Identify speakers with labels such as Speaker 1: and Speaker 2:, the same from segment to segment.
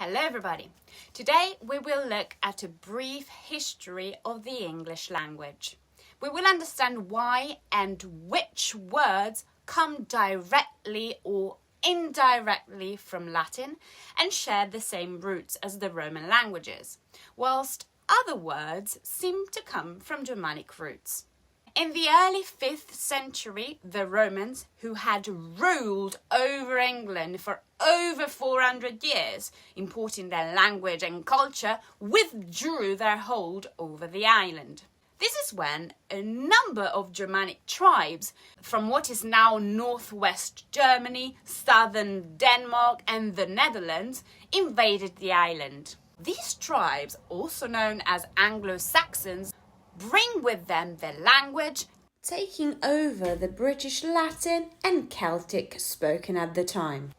Speaker 1: Hello everybody! Today we will look at a brief history of the English language. We will understand why and which words come directly or indirectly from Latin and share the same roots as the Roman languages, whilst other words seem to come from Germanic roots. In the early 5th century, the Romans, who had ruled over England for over 400 years, importing their language and culture, withdrew their hold over the island. This is when a number of Germanic tribes from what is now northwest Germany, southern Denmark and the Netherlands invaded the island. These tribes, also known as Anglo-Saxons, bring with them their language, taking over the British Latin and Celtic spoken at the time.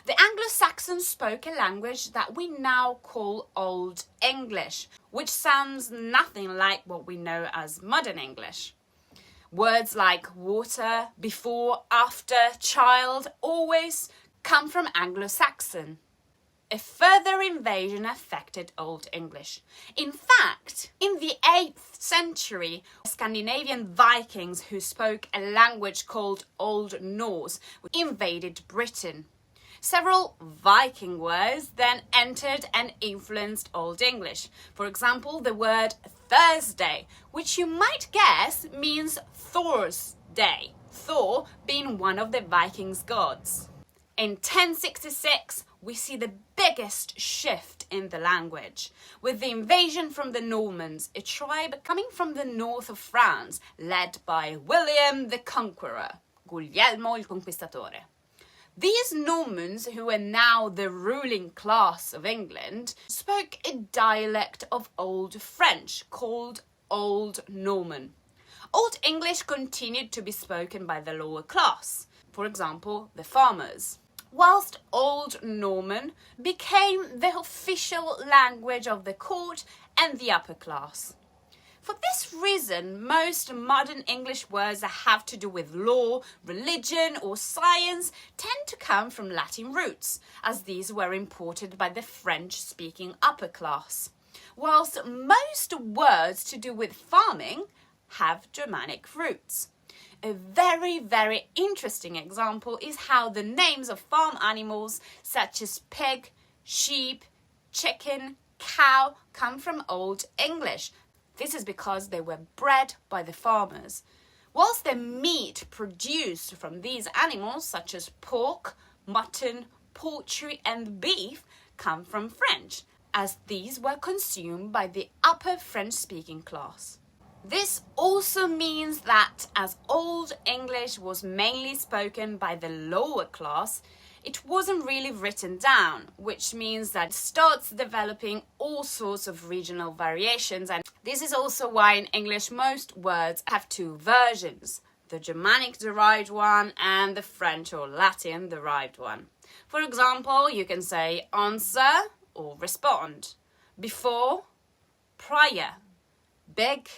Speaker 1: The Anglo-Saxons spoke a language that we now call Old English, which sounds nothing like what we know as modern English. Words like water, before, after, child always come from Anglo-Saxon. A further invasion affected Old English. In fact, in the 8th century, Scandinavian Vikings who spoke a language called Old Norse invaded Britain. Several Viking words then entered and influenced Old English. For example, the word Thursday, which you might guess means Thor's day, Thor being one of the Vikings' gods. In 1066, we see the biggest shift in the language, with the invasion from the Normans, a tribe coming from the north of France, led by William the Conqueror, Guglielmo il Conquistatore. These Normans, who are now the ruling class of England, spoke a dialect of Old French called Old Norman. Old English continued to be spoken by the lower class, for example, the farmers, whilst Old Norman became the official language of the court and the upper class. For this reason, most modern English words that have to do with law, religion or science tend to come from Latin roots, as these were imported by the French-speaking upper class, whilst most words to do with farming have Germanic roots. A very interesting example is how the names of farm animals such as pig, sheep, chicken, cow come from Old English. This is because they were bred by the farmers, whilst the meat produced from these animals such as pork, mutton, poultry and beef come from French, as these were consumed by the upper French-speaking class. This also means that as Old English was mainly spoken by the lower class, it wasn't really written down, which means that it starts developing all sorts of regional variations, and this is also why in English most words have two versions, the Germanic derived one and the French or Latin derived one. For example, you can say answer or respond, before, prior, big,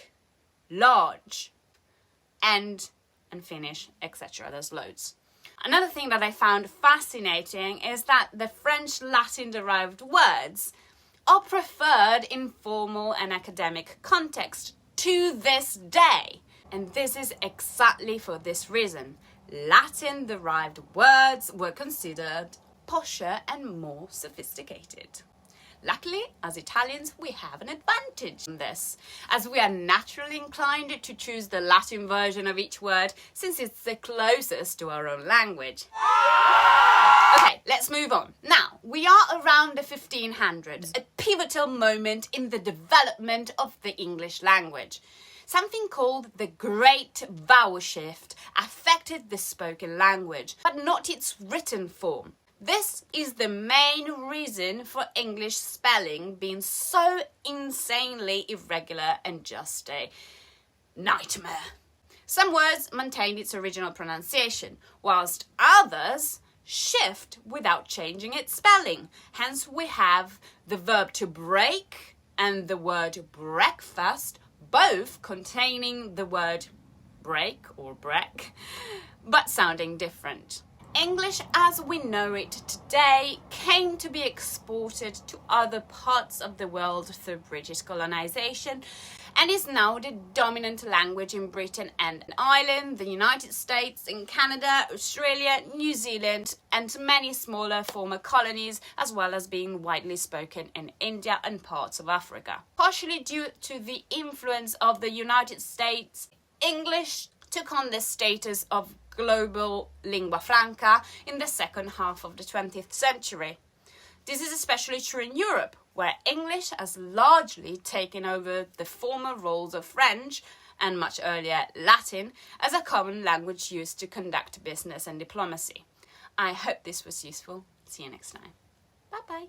Speaker 1: large, end and finish, etc. There's loads. Another thing that I found fascinating is that the French Latin-derived words are preferred in formal and academic context to this day. And this is exactly for this reason. Latin-derived words were considered posher and more sophisticated. Luckily, as Italians, we have an advantage in this, as we are naturally inclined to choose the Latin version of each word since it's the closest to our own language. Okay, let's move on. Now, we are around the 1500s, a pivotal moment in the development of the English language. Something called the Great Vowel Shift affected the spoken language, but not its written form. This is the main reason for English spelling being so insanely irregular and just a nightmare. Some words maintained its original pronunciation, whilst others shift without changing its spelling. Hence we have the verb to break and the word breakfast, both containing the word break or break, but sounding different. English as we know it today came to be exported to other parts of the world through British colonization and is now the dominant language in Britain and Ireland, the United States, in Canada, Australia, New Zealand and many smaller former colonies, as well as being widely spoken in India and parts of Africa. Partially due to the influence of the United States, English took on the status of global lingua franca in the second half of the 20th century. This is especially true in Europe, where English has largely taken over the former roles of French and much earlier Latin as a common language used to conduct business and diplomacy. I hope this was useful. See you next time. Bye bye.